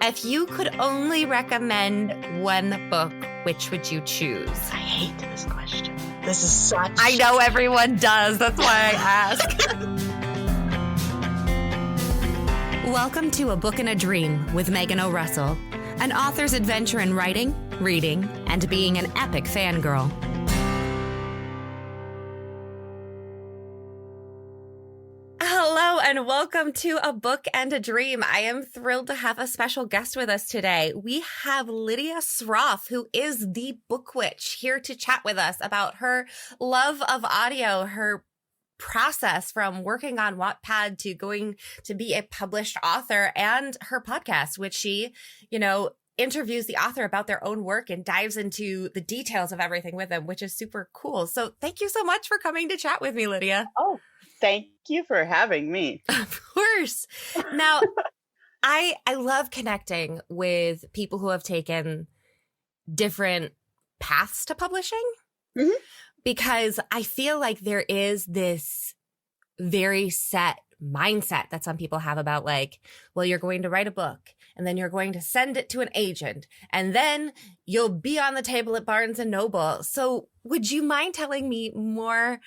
If you could only recommend one book, which would you choose? I hate this question. This is such... I know everyone does. That's why I ask. Welcome to A Book and a Dream with Megan O'Russell, an author's adventure in writing, reading, and being an epic fangirl. Hello and welcome to A Book and a Dream. I am thrilled to have a special guest with us today. We have Lydia Srofe, who is the book witch, here to chat with us about her love of audio, her process from working on Wattpad to going to be a published author, and her podcast, which she, interviews the author about their own work and dives into the details of everything with them, which is super cool. So thank you so much for coming to chat with me, Lydia. Oh, thank you for having me. Of course. Now, I love connecting with people who have taken different paths to publishing, because I feel like there is this very set mindset that some people have about you're going to write a book and then you're going to send it to an agent and then you'll be on the table at Barnes and Noble. So would you mind telling me more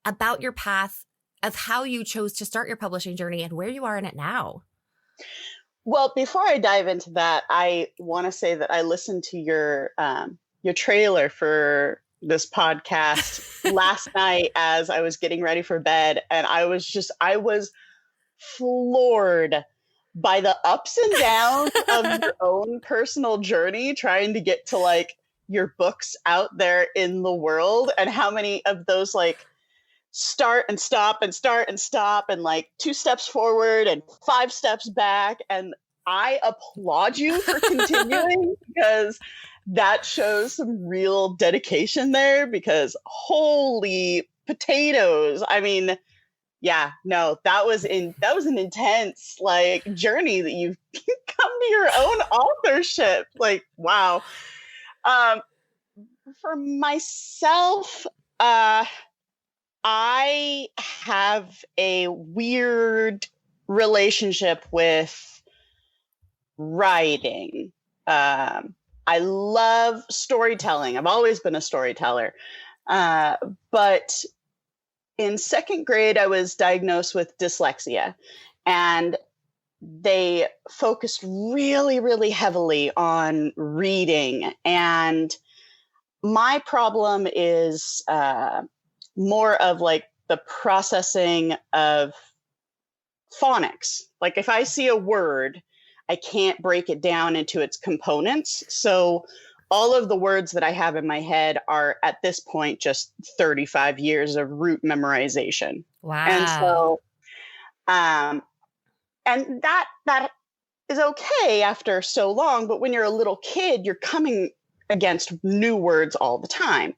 about your path of how you chose to start your publishing journey and where you are in it now? Well, before I dive into that, I want to say that I listened to your trailer for this podcast last night as I was getting ready for bed. And I was floored by the ups and downs of your own personal journey, trying to get to your books out there in the world, and how many of those start and stop and start and stop and 2 steps forward and 5 steps back. And I applaud you for continuing because that shows some real dedication there, because holy potatoes. I mean, yeah, no, that was an intense journey that you've come to your own authorship. Wow. For myself, I have a weird relationship with writing. I love storytelling. I've always been a storyteller. But in 2nd grade, I was diagnosed with dyslexia, and they focused really, really heavily on reading. And my problem is more of the processing of phonics. If I see a word, I can't break it down into its components. So all of the words that I have in my head are at this point just 35 years of root memorization. Wow. And so and that is okay after so long, but when you're a little kid, you're coming against new words all the time.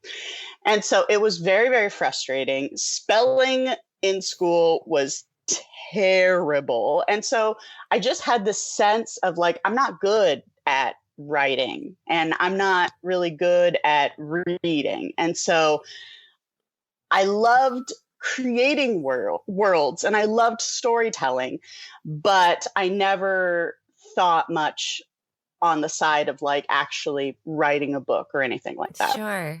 And so it was very, very frustrating. Spelling in school was terrible. And so I just had this sense of I'm not good at writing and I'm not really good at reading. And so I loved creating worlds and I loved storytelling, but I never thought much on the side of actually writing a book or anything like that. Sure.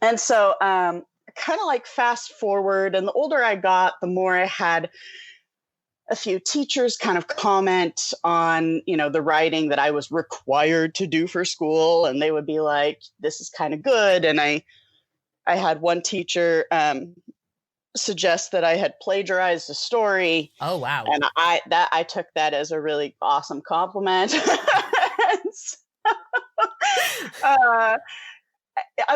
And so kind of fast forward, and the older I got, the more I had a few teachers kind of comment on, the writing that I was required to do for school. And they would be like, this is kind of good. And I had one teacher suggest that I had plagiarized a story. Oh, wow. And I took that as a really awesome compliment.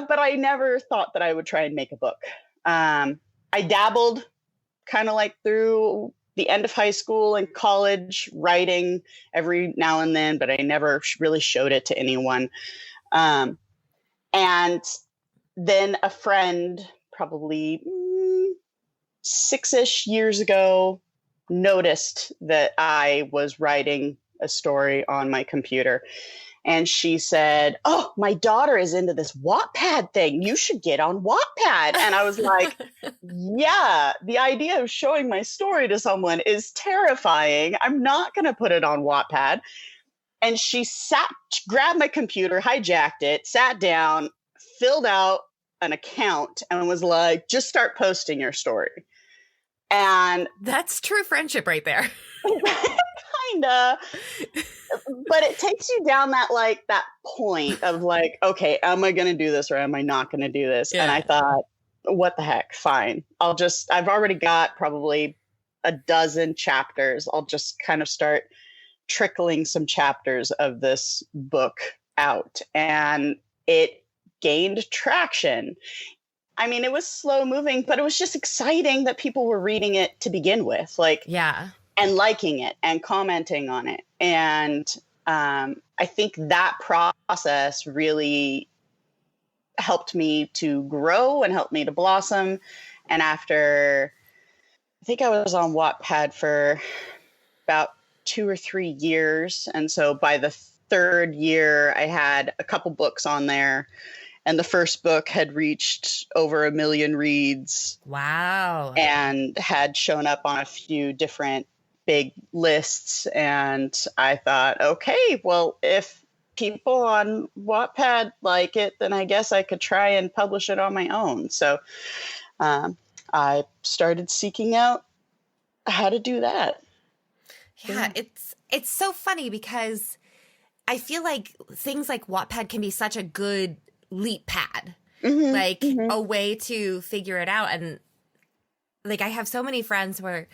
But I never thought that I would try and make a book. I dabbled kind of through the end of high school and college, writing every now and then, but I never really showed it to anyone. And then a friend, probably 6-ish years ago, noticed that I was writing a story on my computer. And she said, "Oh, my daughter is into this Wattpad thing. You should get on Wattpad." And I was like, yeah, the idea of showing my story to someone is terrifying. I'm not going to put it on Wattpad. And she grabbed my computer, hijacked it, sat down, filled out an account, and was like, just start posting your story. And that's true friendship right there. Kinda. But it takes you down that point of like, okay, am I going to do this or am I not going to do this? Yeah. And I thought, what the heck? Fine. I've already got probably a dozen chapters. I'll just kind of start trickling some chapters of this book out. And it gained traction. I mean, it was slow moving, but it was just exciting that people were reading it to begin with. Like, yeah. And liking it and commenting on it. And I think that process really helped me to grow and helped me to blossom. And after, I think I was on Wattpad for about 2 or 3 years. And so by the third year, I had a couple books on there. And the first book had reached over 1 million reads. Wow. And had shown up on a few different big lists. And I thought, okay, well, if people on Wattpad like it, then I guess I could try and publish it on my own. So I started seeking out how to do that. Yeah, it's so funny because I feel like things like Wattpad can be such a good leap pad, a way to figure it out. And like, I have so many friends where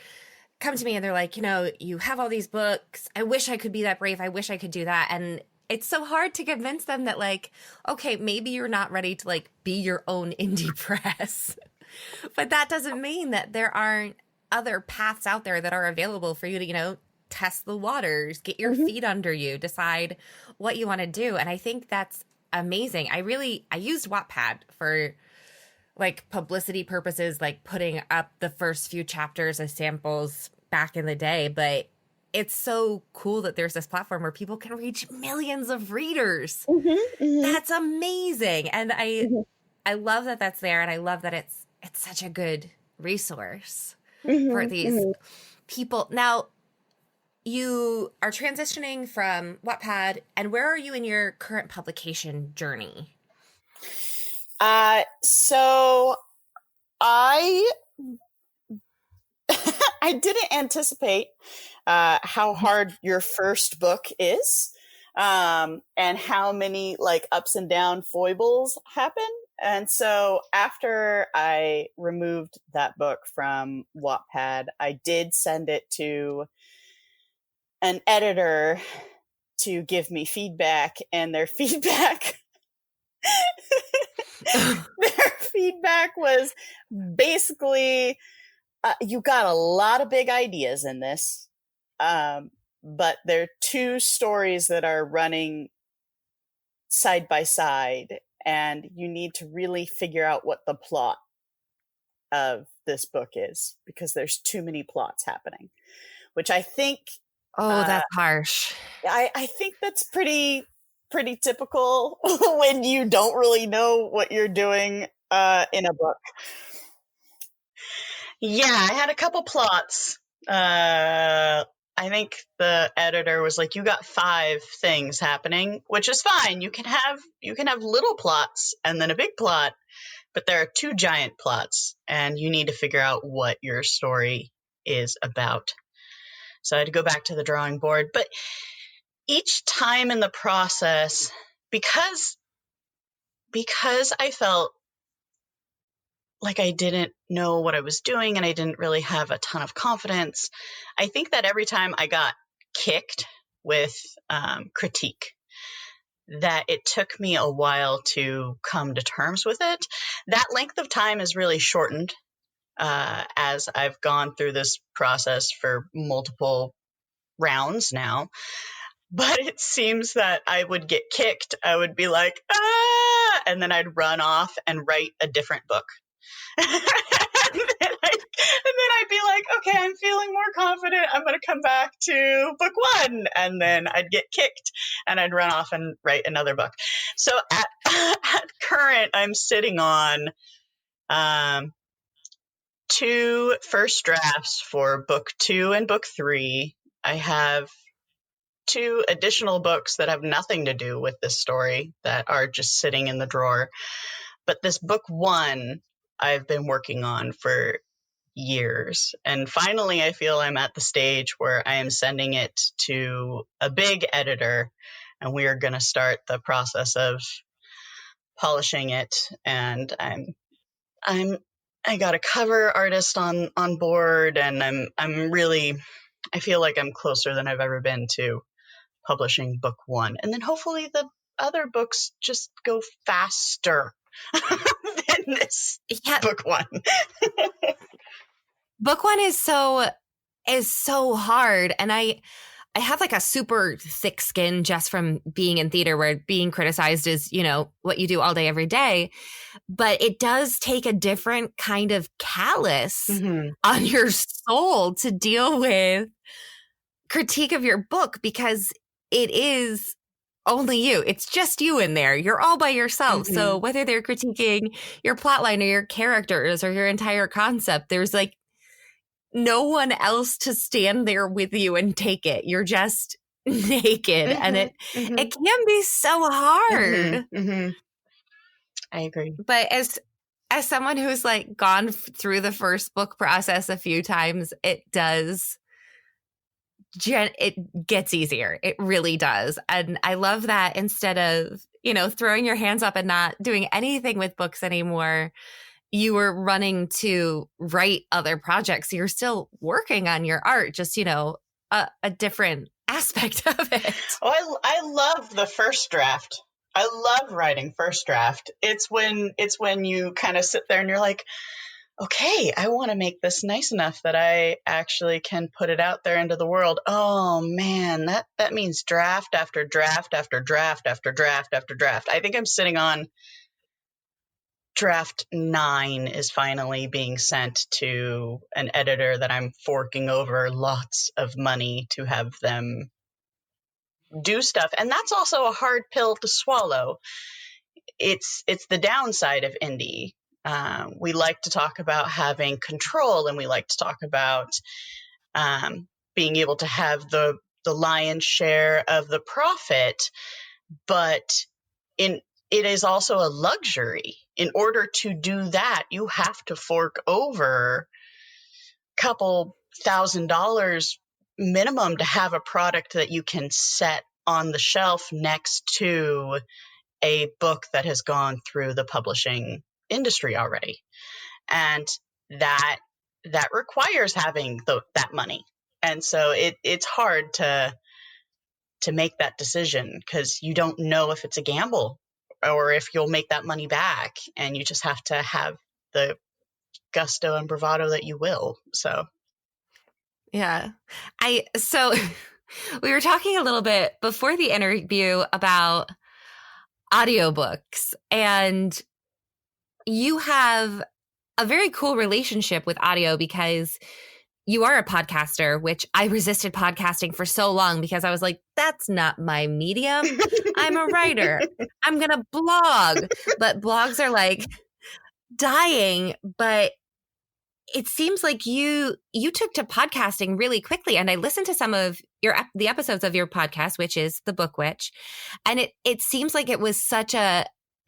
come to me and they're like, you have all these books. I wish I could be that brave. I wish I could do that. And it's so hard to convince them that like, okay, maybe you're not ready to like be your own indie press, but that doesn't mean that there aren't other paths out there that are available for you to, test the waters, get your feet under you, decide what you want to do. And I think that's amazing. I used Wattpad for like publicity purposes, like putting up the first few chapters as samples back in the day. But it's so cool that there's this platform where people can reach millions of readers. That's amazing. And I love that that's there. And I love that it's such a good resource for these people. Now, you are transitioning from Wattpad, and where are you in your current publication journey? So I didn't anticipate how hard your first book is, and how many like ups and down foibles happen. And so after I removed that book from Wattpad, I did send it to an editor to give me feedback, and their feedback was basically, you got a lot of big ideas in this, but there are 2 stories that are running side by side, and you need to really figure out what the plot of this book is, because there's too many plots happening, which I think... Oh, that's harsh. I think that's pretty typical when you don't really know what you're doing in a book. Yeah, I had a couple plots. I think the editor was like, "You got 5 things happening," which is fine. You can have little plots and then a big plot, but there are 2 giant plots, and you need to figure out what your story is about. So I had to go back to the drawing board. But each time in the process, because I felt like I didn't know what I was doing and I didn't really have a ton of confidence, I think that every time I got kicked with critique, that it took me a while to come to terms with it. That length of time is really shortened as I've gone through this process for multiple rounds now. But it seems that I would get kicked. I would be like, and then I'd run off and write a different book. and then I'd be like, okay, I'm feeling more confident. I'm going to come back to book 1. And then I'd get kicked and I'd run off and write another book. So at current, I'm sitting on 2 first drafts for book 2 and book 3. I have 2 additional books that have nothing to do with this story that are just sitting in the drawer. But this book 1 I've been working on for years. And finally, I feel I'm at the stage where I am sending it to a big editor, and we are going to start the process of polishing it. And I got a cover artist on board, and I feel like I'm closer than I've ever been to publishing book 1. And then hopefully the other books just go faster than this book 1. Book 1 is so hard. And I have like a super thick skin just from being in theater, where being criticized is, what you do all day, every day. But it does take a different kind of callus on your soul to deal with critique of your book, because it is only you. It's just you in there. You're all by yourself. So whether they're critiquing your plotline or your characters or your entire concept, there's like no one else to stand there with you and take it. You're just naked, and it can be so hard. I agree. But as someone who's like gone through the first book process a few times, it gets easier. It really does. And I love that instead of, throwing your hands up and not doing anything with books anymore, you were running to write other projects. You're still working on your art, just, a different aspect of it. Oh, I love the first draft. I love writing first draft. It's when you kind of sit there and you're like, okay, I want to make this nice enough that I actually can put it out there into the world. Oh man, that means draft after draft after draft after draft after draft. I think I'm sitting on draft 9 is finally being sent to an editor that I'm forking over lots of money to have them do stuff. And that's also a hard pill to swallow. It's the downside of indie. We like to talk about having control, and we like to talk about being able to have the lion's share of the profit, but it is also a luxury. In order to do that, you have to fork over a couple $1,000 minimum to have a product that you can set on the shelf next to a book that has gone through the publishing industry already. And that requires having that money. And so it's hard to make that decision, because you don't know if it's a gamble or if you'll make that money back, and you just have to have the gusto and bravado that you will. So yeah. So we were talking a little bit before the interview about audiobooks, and you have a very cool relationship with audio because you are a podcaster, which I resisted podcasting for so long because I was like, that's not my medium. I'm a writer. I'm going to blog. But blogs are like dying. But it seems like you took to podcasting really quickly. And I listened to some of the episodes of your podcast, which is The Book Witch. And it seems like it was such a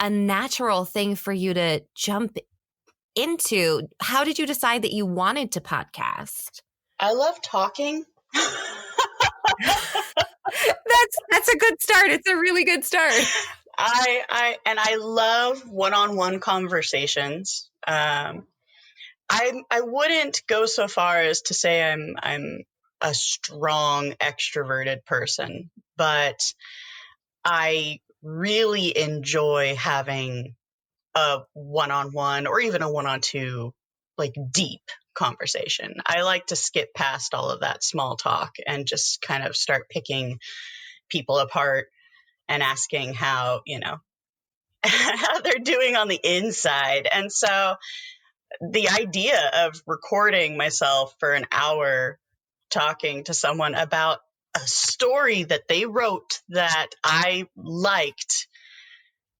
natural thing for you to jump into. How did you decide that you wanted to podcast? I love talking. That's a good start. It's a really good start. I love one-on-one conversations. I wouldn't go so far as to say I'm a strong extroverted person, but I really enjoy having a one-on-one or even a one-on-two, like deep conversation. I like to skip past all of that small talk and just kind of start picking people apart and asking how they're doing on the inside. And so the idea of recording myself for an hour talking to someone about a story that they wrote that I liked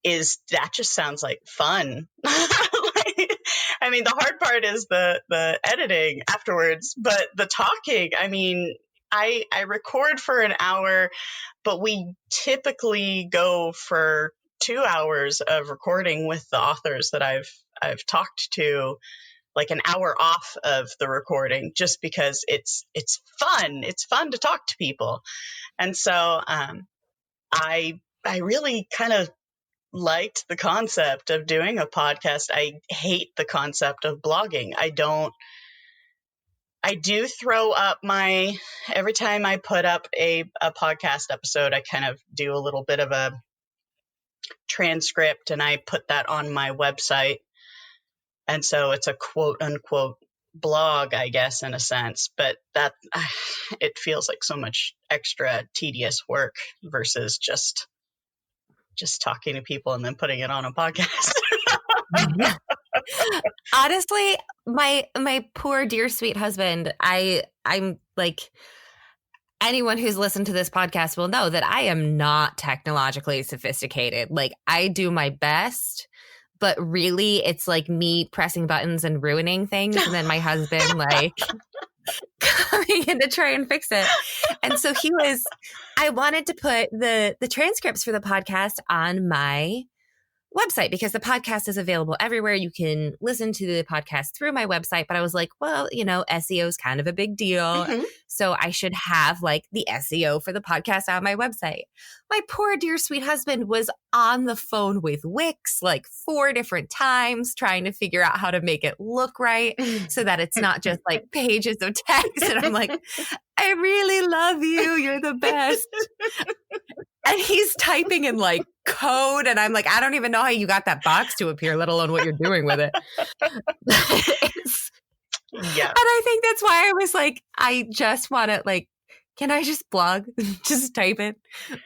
just sounds like fun. I mean, the hard part is the editing afterwards, but the talking, I mean, I record for an hour, but we typically go for 2 hours of recording with the authors that I've talked to, like an hour off of the recording, just because it's fun. It's fun to talk to people. And so I really kind of liked the concept of doing a podcast. I hate the concept of blogging. I do throw up every time I put up a podcast episode, I kind of do a little bit of a transcript and I put that on my website. And so it's a quote unquote blog, I guess, in a sense, but that it feels like so much extra tedious work versus just talking to people and then putting it on a podcast. Honestly, my poor dear sweet husband, I'm like, anyone who's listened to this podcast will know that I am not technologically sophisticated. Like, I do my best, but really it's like me pressing buttons and ruining things, and then my husband like coming in to try and fix it. And so I wanted to put the transcripts for the podcast on my website because the podcast is available everywhere. You can listen to the podcast through my website, but I was like, well, SEO is kind of a big deal. Mm-hmm. So I should have like the SEO for the podcast on my website. My poor dear sweet husband was on the phone with Wix like 4 different times trying to figure out how to make it look right so that it's not just like pages of text. And I'm like, I really love you. You're the best. And he's typing in like code. And I'm like, I don't even know how you got that box to appear, let alone what you're doing with it. Yeah. And I think that's why I was like, I just want to like, can I just blog? Just type it,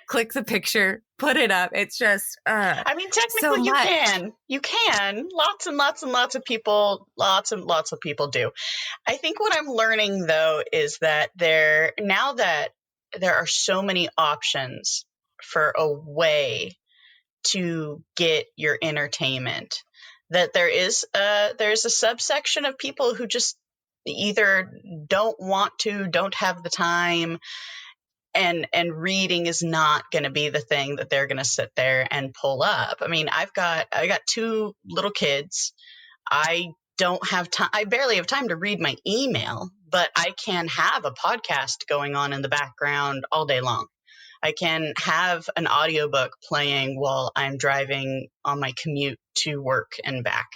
click the picture, put it up. It's just, I mean, technically you can. Lots and lots of people do. I think what I'm learning though is that now that there are so many options for a way to get your entertainment, that there's a subsection of people who just either don't have the time, and reading is not going to be the thing that they're going to sit there and pull up. I mean, I got 2 little kids. I don't have time. I barely have time to read my email, but I can have a podcast going on in the background all day long. I can have an audiobook playing while I'm driving on my commute to work and back.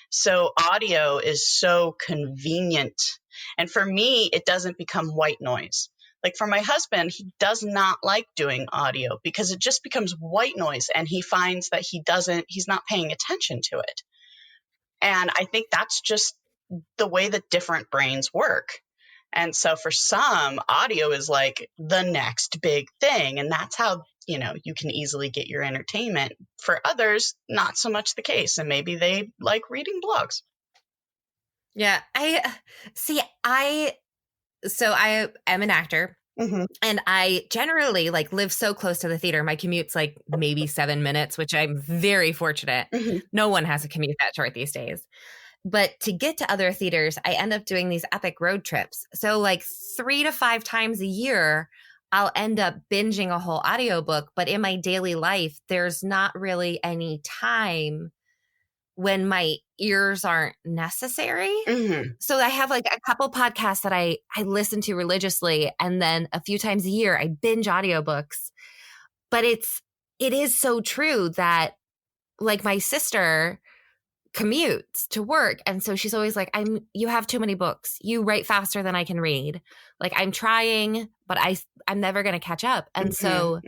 So audio is so convenient. And for me, it doesn't become white noise. Like for my husband, he does not like doing audio because it just becomes white noise, and he finds that he's not paying attention to it. And I think that's just the way that different brains work. And so for some, audio is like the next big thing. And that's how, you can easily get your entertainment. For others, not so much the case. And maybe they like reading blogs. Yeah. I am an actor. Mm-hmm. And I generally like live so close to the theater. My commute's like maybe 7 minutes, which I'm very fortunate. Mm-hmm. No one has a commute that short these days. But to get to other theaters, I end up doing these epic road trips. So like 3 to 5 times a year, I'll end up binging a whole audiobook. But in my daily life, there's not really any time when my ears aren't necessary. Mm-hmm. So I have like a couple podcasts that I listen to religiously. And then a few times a year, I binge audiobooks. But it is so true that like my sister commutes to work. And so she's always like, you have too many books. You write faster than I can read. Like I'm trying, but I'm never going to catch up. And so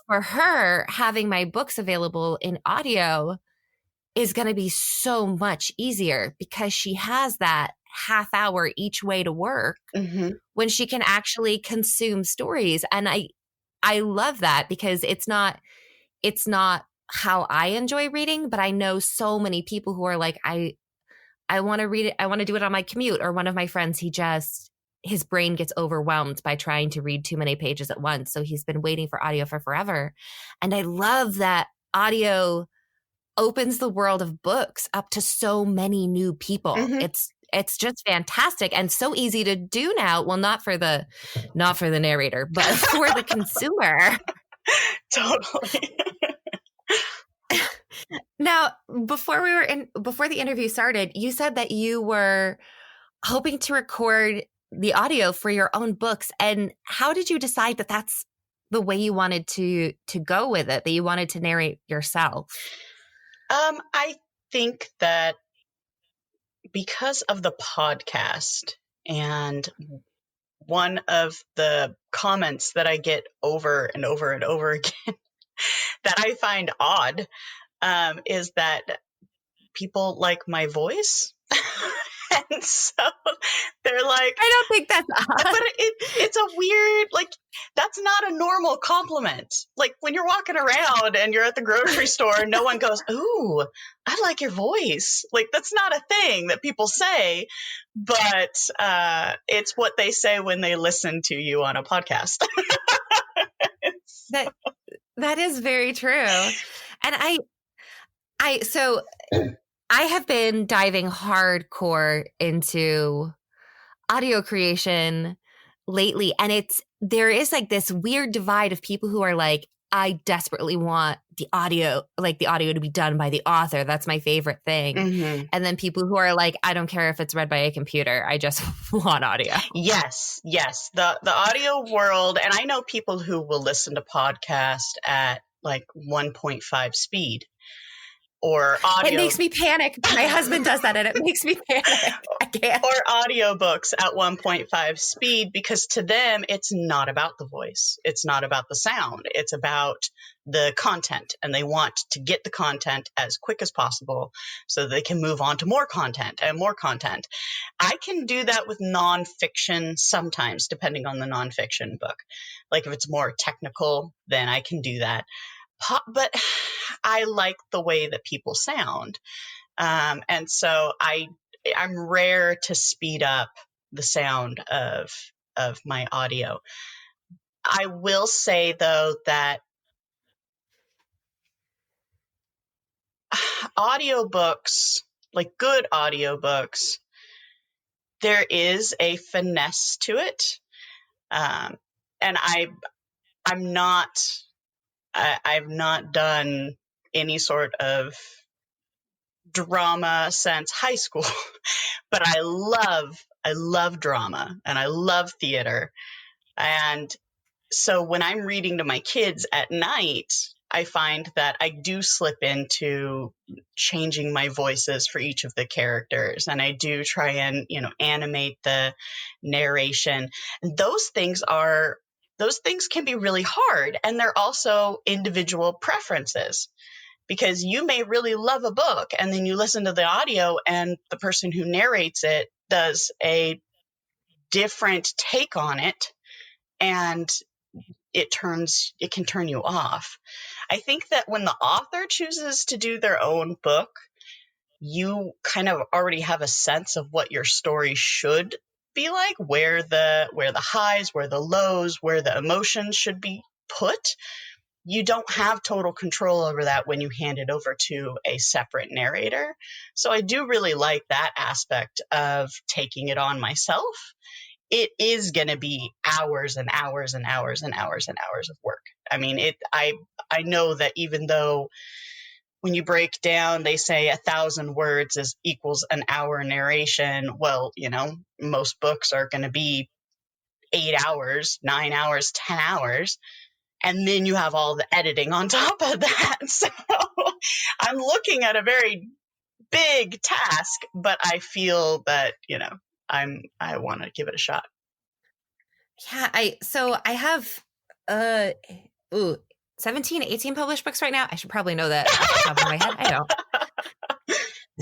for her, having my books available in audio is going to be so much easier because she has that half hour each way to work when she can actually consume stories. And I love that because it's not how I enjoy reading, but I know so many people who are like, I want to read it. I want to do it on my commute. Or one of my friends, his brain gets overwhelmed by trying to read too many pages at once. So he's been waiting for audio for forever. And I love that audio opens the world of books up to so many new people. it's just fantastic and so easy to do now. Well, not for the narrator, but for the consumer. Totally. Now, before the interview started, you said that you were hoping to record the audio for your own books. And how did you decide that that's the way you wanted to go with it, that you wanted to narrate yourself? I think that because of the podcast, and one of the comments that I get over and over and over again that I find odd is that people like my voice. And so they're like, I don't think that's odd. But it's a weird, like, that's not a normal compliment. Like when you're walking around and you're at the grocery store and no one goes, "Ooh, I like your voice." Like that's not a thing that people say, but it's what they say when they listen to you on a podcast. That is very true. And so I have been diving hardcore into audio creation lately. And there is like this weird divide of people who are like, I desperately want the audio to be done by the author. That's my favorite thing. Mm-hmm. And then people who are like, I don't care if it's read by a computer. I just want audio. Yes. The audio world. And I know people who will listen to podcasts at like 1.5 speed. Or audio. It makes me panic. My husband does that and it makes me panic. I can't. Or audiobooks at 1.5 speed, because to them, it's not about the voice. It's not about the sound. It's about the content. And they want to get the content as quick as possible so they can move on to more content and more content. I can do that with nonfiction sometimes, depending on the nonfiction book. Like if it's more technical, then I can do that. But I like the way that people sound. And so I'm rare to speed up the sound of my audio. I will say, though, that audiobooks, like good audiobooks, there is a finesse to it. And I've not done any sort of drama since high school, but I love drama and I love theater. And so when I'm reading to my kids at night, I find that I do slip into changing my voices for each of the characters. And I do try and, animate the narration. And those things can be really hard. And they're also individual preferences, because you may really love a book and then you listen to the audio and the person who narrates it does a different take on it, and it can turn you off. I think that when the author chooses to do their own book, you kind of already have a sense of what your story should be like, where the highs, where the lows, where the emotions should be put. You don't have total control over that when you hand it over to a separate narrator. So I do really like that aspect of taking it on myself. It is going to be hours and hours and hours and hours and hours of work. I mean, I know that even though when you break down, they say 1,000 words equals an hour narration. Well, most books are going to be 8 hours, 9 hours, 10 hours. And then you have all the editing on top of that. So I'm looking at a very big task, but I feel that, I want to give it a shot. Yeah. I have, 17, 18 published books right now. I should probably know that off the top of my head.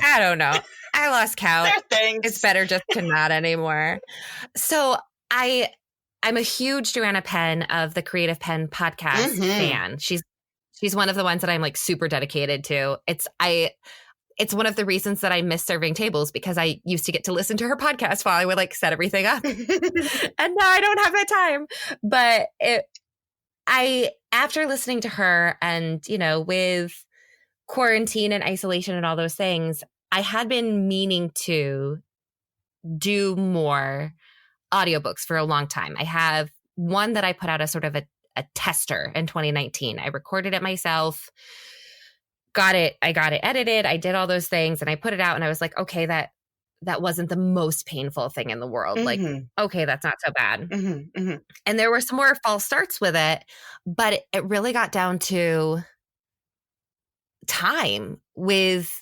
I don't know. I lost count. It's better just to not anymore. So I'm a huge Joanna Penn of the Creative Penn podcast fan. She's one of the ones that I'm like super dedicated to. It's one of the reasons that I miss serving tables, because I used to get to listen to her podcast while I would like set everything up. And now I don't have that time. But after listening to her and, with quarantine and isolation and all those things, I had been meaning to do more audiobooks for a long time. I have one that I put out as sort of a tester in 2019. I recorded it myself, I got it edited, I did all those things, and I put it out, and I was like, okay, that wasn't the most painful thing in the world. Like, okay, that's not so bad. And there were some more false starts with it, but it really got down to time with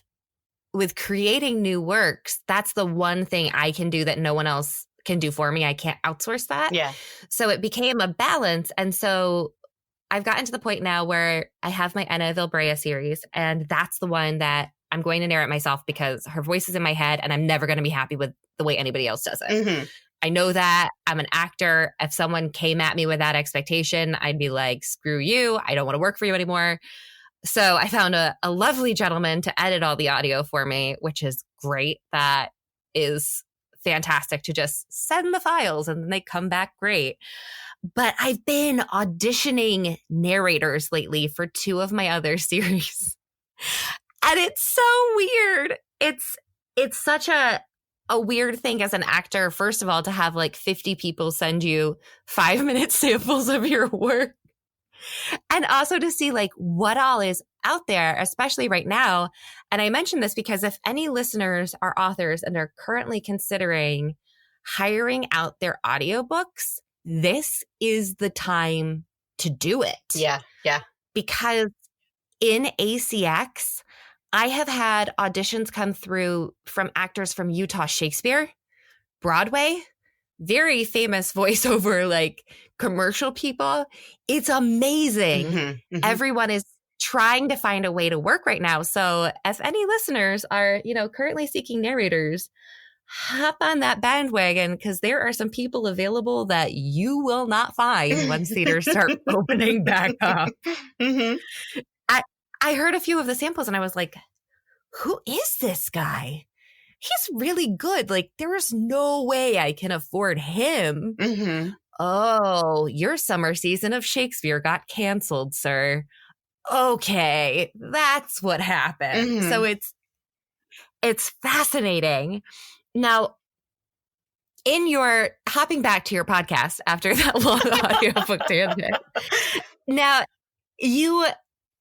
creating new works. That's the one thing I can do that no one else can do for me. I can't outsource that. Yeah. So it became a balance. And so I've gotten to the point now where I have my Anna Vilbrea series, and that's the one that I'm going to narrate myself because her voice is in my head and I'm never going to be happy with the way anybody else does it. I know that. I'm an actor. If someone came at me with that expectation, I'd be like, screw you. I don't want to work for you anymore. So I found a lovely gentleman to edit all the audio for me, which is great. That is fantastic to just send the files and they come back great. But I've been auditioning narrators lately for 2 of my other series. And it's so weird. It's such a weird thing as an actor, first of all, to have like 50 people send you 5-minute samples of your work. And also to see like what all is out there, especially right now. And I mention this because if any listeners are authors and are currently considering hiring out their audiobooks, this is the time to do it. Yeah. Because in ACX, I have had auditions come through from actors from Utah Shakespeare, Broadway, very famous voiceover, like commercial people. It's amazing. Everyone is trying to find a way to work right now. So if any listeners are, currently seeking narrators, hop on that bandwagon because there are some people available that you will not find once theaters start opening back up. I heard a few of the samples and I was like, who is this guy? He's really good. Like, there's no way I can afford him. Oh, your summer season of Shakespeare got canceled, sir. Okay, that's what happened. So it's fascinating. Now, in your hopping back to your podcast after that long audiobook tangent, now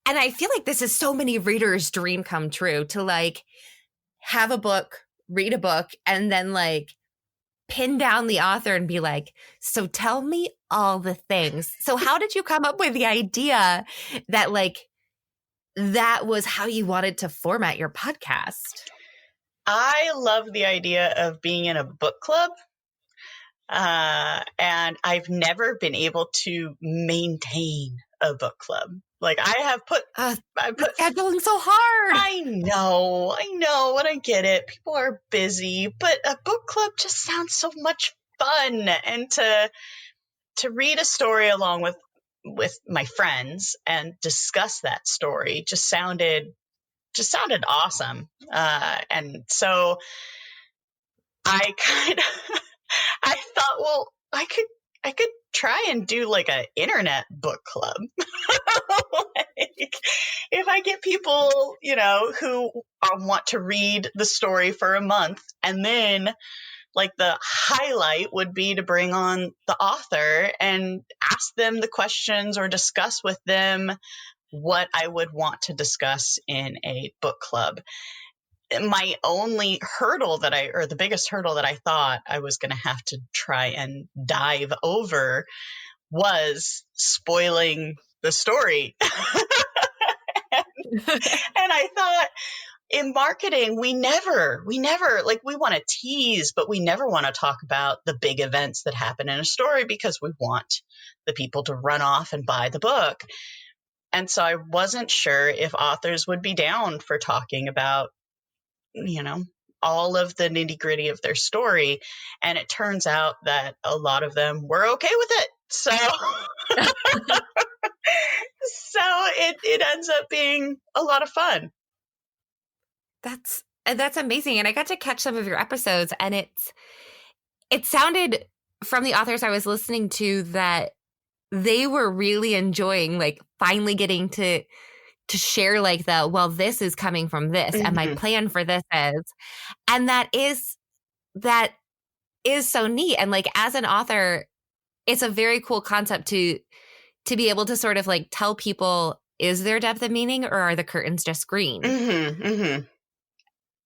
and I feel like this is so many readers' dream come true to like have a book, read a book, and then like pin down the author and be like, so tell me all the things. So how did you come up with the idea that like that was how you wanted to format your podcast? I love the idea of being in a book club. And I've never been able to maintain a book club. Like I put scheduling so hard. I know, and I get it. People are busy, but a book club just sounds so much fun. And to read a story along with my friends and discuss that story just sounded awesome. And so I I thought, well, I could try and do like an internet book club. Like, if I get people, who want to read the story for a month, and then like the highlight would be to bring on the author and ask them the questions or discuss with them what I would want to discuss in a book club. My only hurdle the biggest hurdle that I thought I was going to have to try and dive over was spoiling the story. and I thought in marketing, we never, like we want to tease, but we never want to talk about the big events that happen in a story because we want the people to run off and buy the book. And so I wasn't sure if authors would be down for talking about all of the nitty gritty of their story. And it turns out that a lot of them were okay with it. So, it ends up being a lot of fun. That's amazing. And I got to catch some of your episodes, and it sounded from the authors I was listening to that they were really enjoying like finally getting to share like this is coming from this and my plan for this is, and that is so neat. And like, as an author, it's a very cool concept to be able to sort of like tell people, is there depth of meaning or are the curtains just green? Mm-hmm, mm-hmm.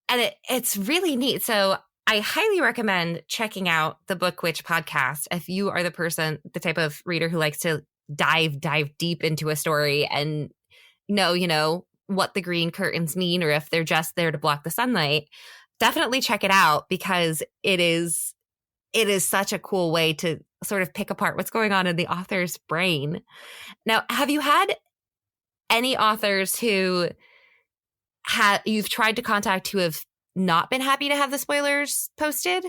And it's really neat. So I highly recommend checking out the Book Witch podcast if you are the type of reader who likes to dive deep into a story and know, what the green curtains mean, or if they're just there to block the sunlight. Definitely check it out, because it is such a cool way to sort of pick apart what's going on in the author's brain. Now, have you had any authors who you've tried to contact who have not been happy to have the spoilers posted?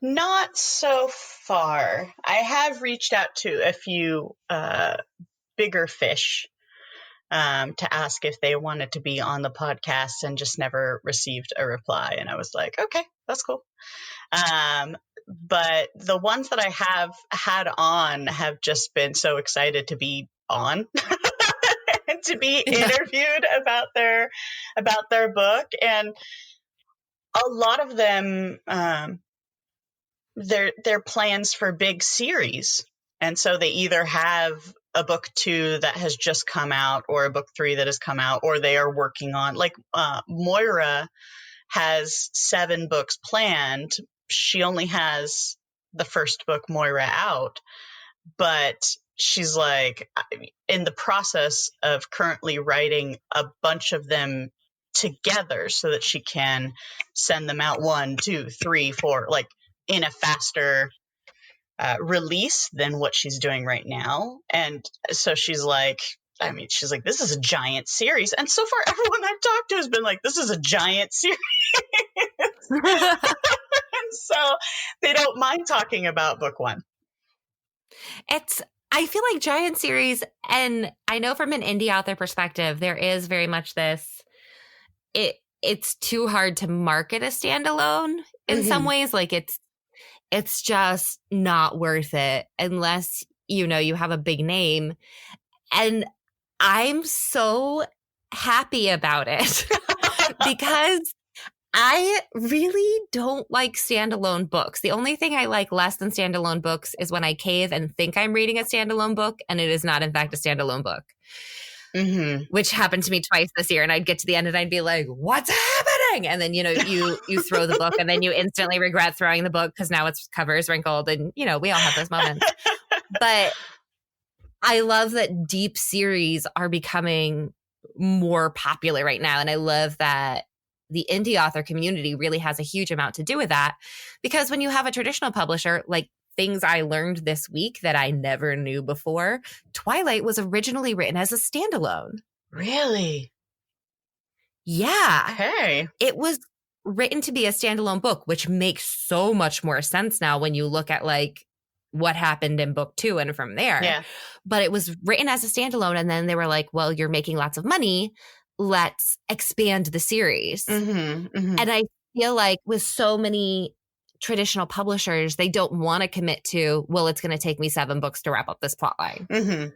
Not so far. I have reached out to a few bigger fish to ask if they wanted to be on the podcast, and just never received a reply. And I was like, okay, that's cool. But the ones that I have had on have just been so excited to be on and to be interviewed about their book. And a lot of them, their plans for big series. And so they either have a book 2 that has just come out, or a book 3 that has come out, or they are working on, like, Moira has 7 books planned. She only has the first book, Moira, out, but she's like in the process of currently writing a bunch of them together so that she can send them out 1, 2, 3, 4, like in a faster release than what she's doing right now. And so she's like, this is a giant series. And so far, everyone I've talked to has been like, this is a giant series. And so they don't mind talking about book 1. I feel like giant series, and I know from an indie author perspective, there is very much this, it's too hard to market a standalone in some ways. Like, it's just not worth it unless, you have a big name. And I'm so happy about it because I really don't like standalone books. The only thing I like less than standalone books is when I cave and think I'm reading a standalone book, and it is not, in fact, a standalone book, which happened to me twice this year. And I'd get to the end and I'd be like, what's happening? And then, you throw the book, and then you instantly regret throwing the book because now its cover is wrinkled. And, we all have those moments. But I love that deep series are becoming more popular right now. And I love that the indie author community really has a huge amount to do with that, because when you have a traditional publisher, like things I learned this week that I never knew before, Twilight was originally written as a standalone. Really? Yeah. Hey. It was written to be a standalone book, which makes so much more sense now when you look at like what happened in book 2 and from there. Yeah. But it was written as a standalone, and then they were like, well, you're making lots of money, let's expand the series. And I feel like with so many traditional publishers, they don't want to commit to, well, it's going to take me 7 books to wrap up this plotline.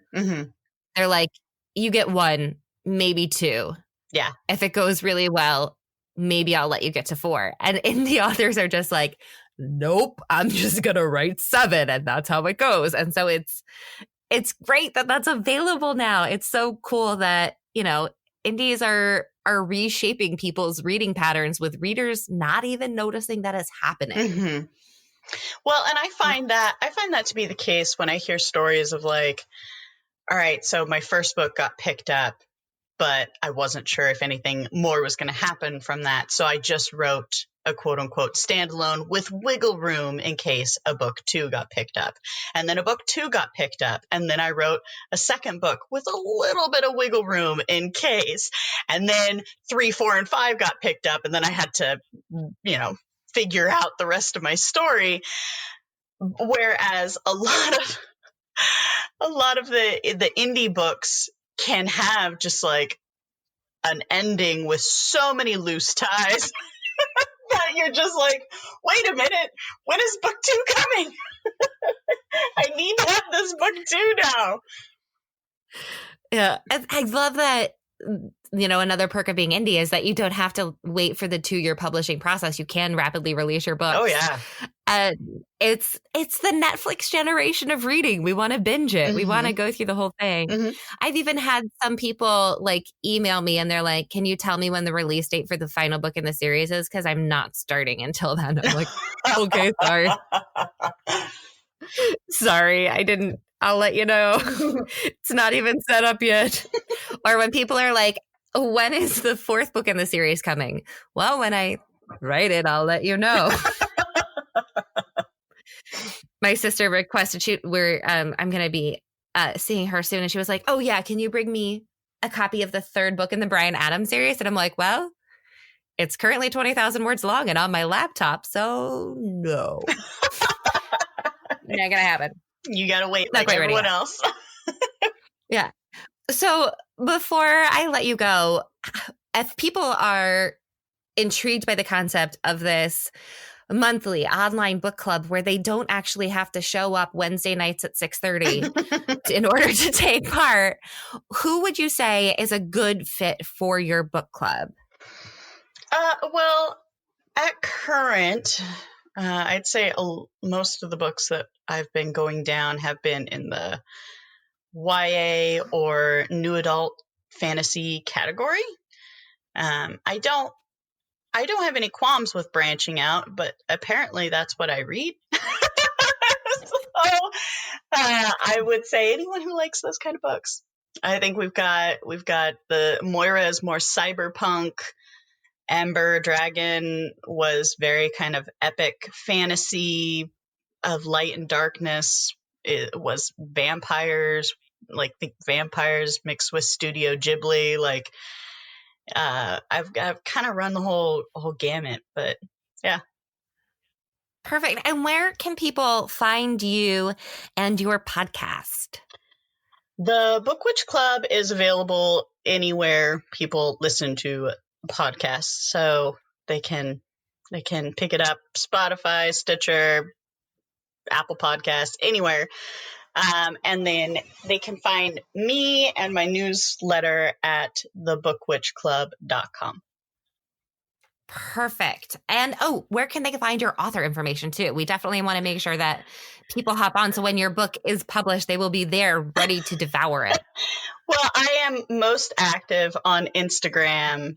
They're like, you get 1, maybe 2. Yeah. If it goes really well, maybe I'll let you get to 4. And indie authors are just like, nope, I'm just going to write 7, and that's how it goes. And so it's great that that's available now. It's so cool that, indies are reshaping people's reading patterns with readers not even noticing that it's happening. Well, and I find that to be the case when I hear stories of like, all right, so my first book got picked up, but I wasn't sure if anything more was going to happen from that. So I just wrote a quote unquote standalone with wiggle room in case a book 2 got picked up. And then a book 2 got picked up. And then I wrote a second book with a little bit of wiggle room in case. And then 3, 4, and 5 got picked up. And then I had to, figure out the rest of my story. Whereas a lot of the indie books can have just like an ending with so many loose ties that you're just like, wait a minute, when is book 2 coming? I need to have this book 2 now. Yeah, I love that another perk of being indie is that you don't have to wait for the 2-year publishing process. You can rapidly release your books. Oh yeah. It's the Netflix generation of reading. We want to binge it. We want to go through the whole thing. I've even had some people like email me and they're like, can you tell me when the release date for the final book in the series is? Because I'm not starting until then. I'm like, okay, sorry. Sorry, I didn't. I'll let you know. It's not even set up yet. Or when people are like, when is the 4th book in the series coming? Well, when I write it, I'll let you know. My sister requested I'm going to be seeing her soon. And she was like, oh yeah, can you bring me a copy of the 3rd book in the Bryan Adams series? And I'm like, well, it's currently 20,000 words long and on my laptop. So no. Not going to happen. You got to wait like everyone else. Yeah. So before I let you go, if people are intrigued by the concept of this monthly online book club where they don't actually have to show up Wednesday nights at 6:30 in order to take part, who would you say is a good fit for your book club? Well, at current, I'd say most of the books that I've been going down have been in the YA or new adult fantasy category. I don't have any qualms with branching out, but apparently that's what I read. So I would say anyone who likes those kind of books. I think we've got the Moira is more cyberpunk. Ember Dragon was very kind of epic fantasy of light and darkness. It was vampires, like the vampires mixed with Studio Ghibli. Like I've kind of run the whole gamut, but yeah. Perfect. And where can people find you and your podcast? The Book Witch Club is available anywhere people listen to podcasts, so they can pick it up: Spotify, Stitcher, Apple Podcasts, anywhere. And then they can find me and my newsletter at thebookwitchclub.com. Perfect. And where can they find your author information too? We definitely want to make sure that people hop on, so when your book is published, they will be there ready to devour it. Well, I am most active on Instagram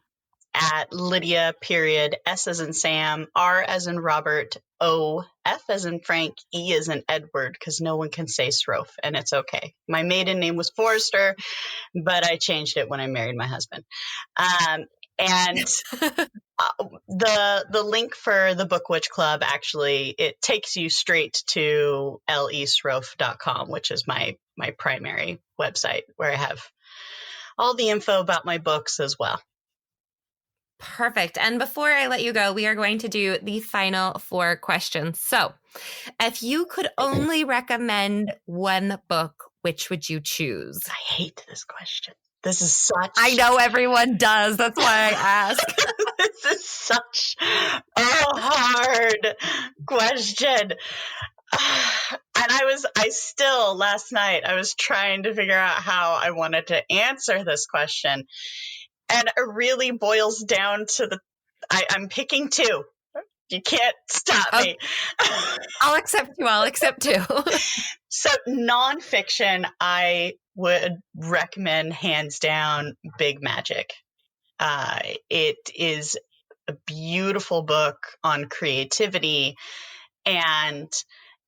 at Lydia, S as in Sam, R as in Robert, O, F as in Frank, E as in Edward, because no one can say Srofe, and it's okay. My maiden name was Forrester, but I changed it when I married my husband. And the link for the Book Witch Club, actually, it takes you straight to lesrofe.com, which is my primary website, where I have all the info about my books as well. Perfect. And before I let you go, we are going to do the final 4 questions. So if you could only recommend one book, which would you choose? I hate this question. This is such... I know everyone does. That's why I ask. This is such a hard question. And last night, I was trying to figure out how I wanted to answer this question. And it really boils down to I'm picking 2. You can't stop me. I'll accept 2. So nonfiction, I would recommend hands down Big Magic. It is a beautiful book on creativity and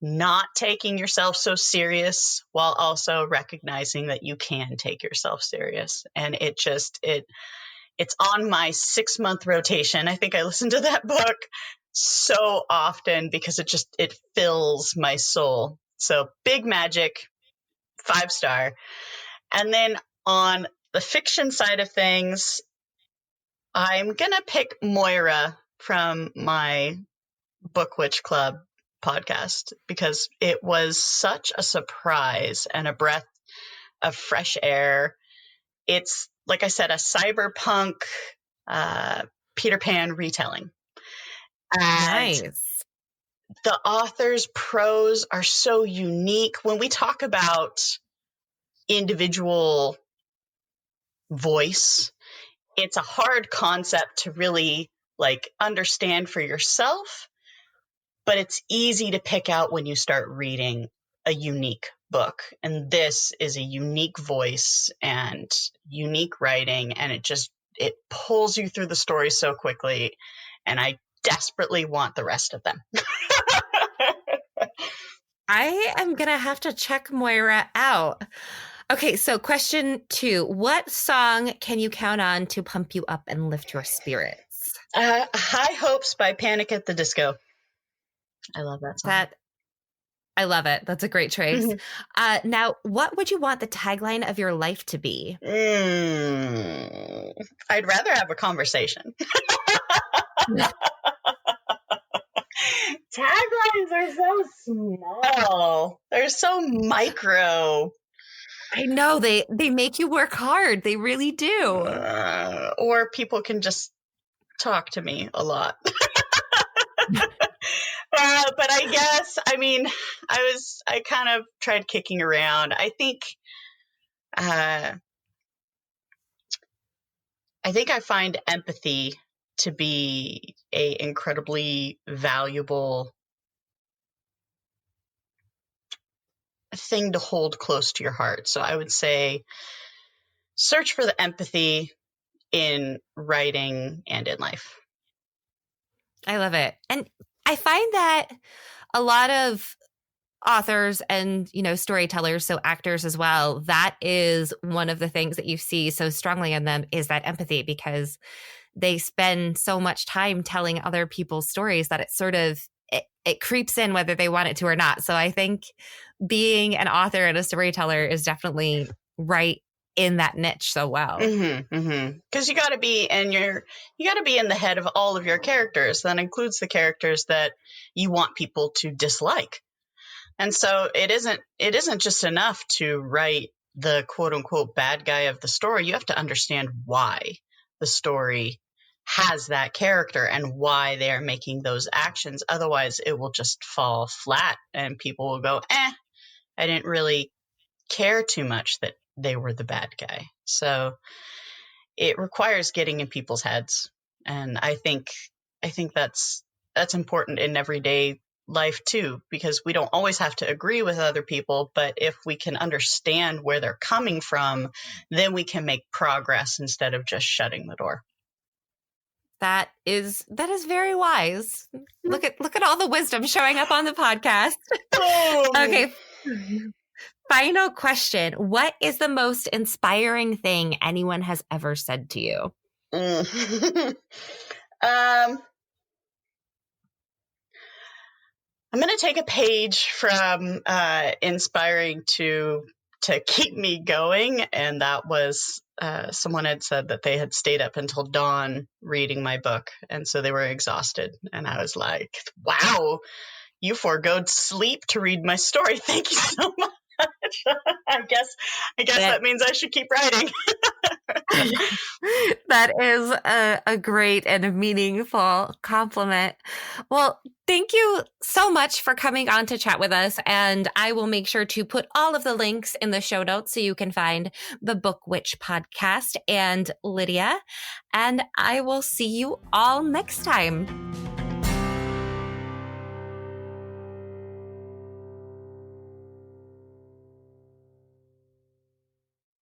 not taking yourself so serious while also recognizing that you can take yourself serious. And it's on my 6-month rotation. I think I listen to that book so often because it fills my soul. So Big Magic, 5-star. And then on the fiction side of things, I'm going to pick Moira from my Book Witch Club podcast because it was such a surprise and a breath of fresh air. It's, like I said, a cyberpunk Peter Pan retelling. And nice. The author's prose are so unique. When we talk about individual voice. It's a hard concept to really like understand for yourself, but it's easy to pick out when you start reading a unique book. And this is a unique voice and unique writing, and it pulls you through the story so quickly, and I desperately want the rest of them. I am going to have to check Moira out. Okay, so question 2. What song can you count on to pump you up and lift your spirits? High Hopes by Panic at the Disco. I love that song. I love it. That's a great choice. Now, what would you want the tagline of your life to be? I'd rather have a conversation. Taglines are so small. They're so micro. I know, they make you work hard. They really do. Or people can just talk to me a lot. But I guess, I mean, I kind of tried kicking around. I think I find empathy to be a incredibly valuable thing to hold close to your heart. So I would say search for the empathy in writing and in life. I love it. And I find that a lot of authors and, storytellers, so actors as well, that is one of the things that you see so strongly in them is that empathy, because they spend so much time telling other people's stories that it sort of, it creeps in whether they want it to or not. So I think being an author and a storyteller is definitely right in that niche so well. Because you got to be in the head of all of your characters. That includes the characters that you want people to dislike. And so it isn't just enough to write the quote unquote bad guy of the story. You have to understand why the story has that character and why they are making those actions. Otherwise, it will just fall flat and people will go, I didn't really care too much that they were the bad guy. So it requires getting in people's heads. And I think that's important in everyday life too, because we don't always have to agree with other people, but if we can understand where they're coming from, then we can make progress instead of just shutting the door. That is very wise. Look at all the wisdom showing up on the podcast. Okay. Final question. What is the most inspiring thing anyone has ever said to you? I'm going to take a page from inspiring to keep me going. And that was someone had said that they had stayed up until dawn reading my book. And so they were exhausted. And I was like, wow, you forgoed sleep to read my story. Thank you so much. I guess that means I should keep writing. That is a great and a meaningful compliment. Well, thank you so much for coming on to chat with us. And I will make sure to put all of the links in the show notes so you can find the Book Witch podcast and Lydia. And I will see you all next time.